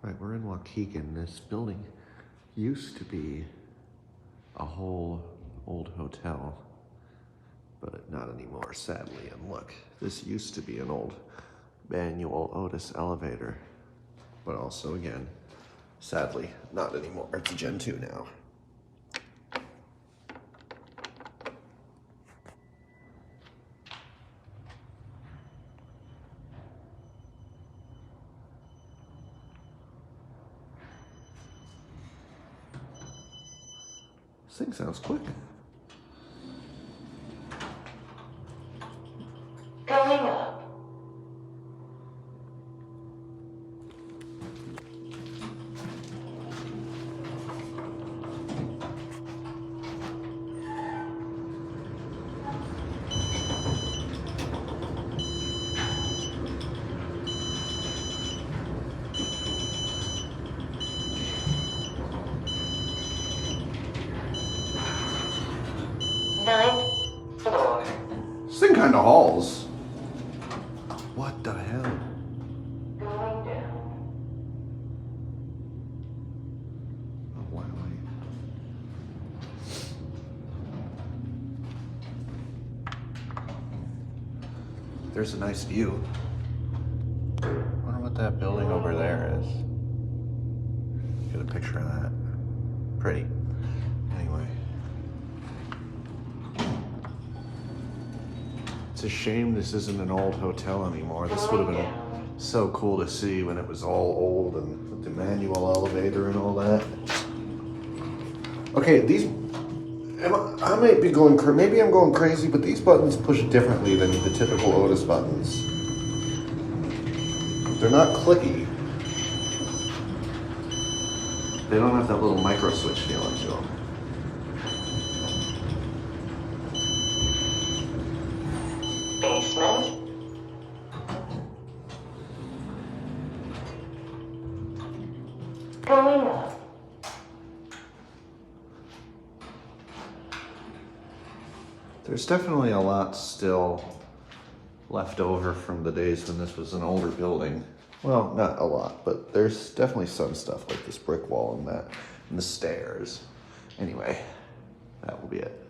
Right, we're in Waukegan. This building used to be a whole old hotel, but not anymore, sadly. And look, this used to be an old manual Otis elevator, but also, again, sadly, not anymore. It's a Gen 2 now. This thing sounds quick. Going up. Ninth floor. This thing kind of hauls. What the hell? Going down. Oh, wow. There's a nice view. I wonder what that building over there is. Get a picture of that. Pretty. Anyway. It's a shame this isn't an old hotel anymore. This would have been so cool to see when it was all old and with the manual elevator and all that. Okay, these, I might be going, maybe I'm going crazy, but these buttons push differently than the typical Otis buttons. They're not clicky. They don't have that little micro switch feeling to them. Basement. Going up. There's definitely a lot still left over from the days when this was an older building. Well, not a lot, but there's definitely some stuff like this brick wall and that, and the stairs. Anyway, that will be it.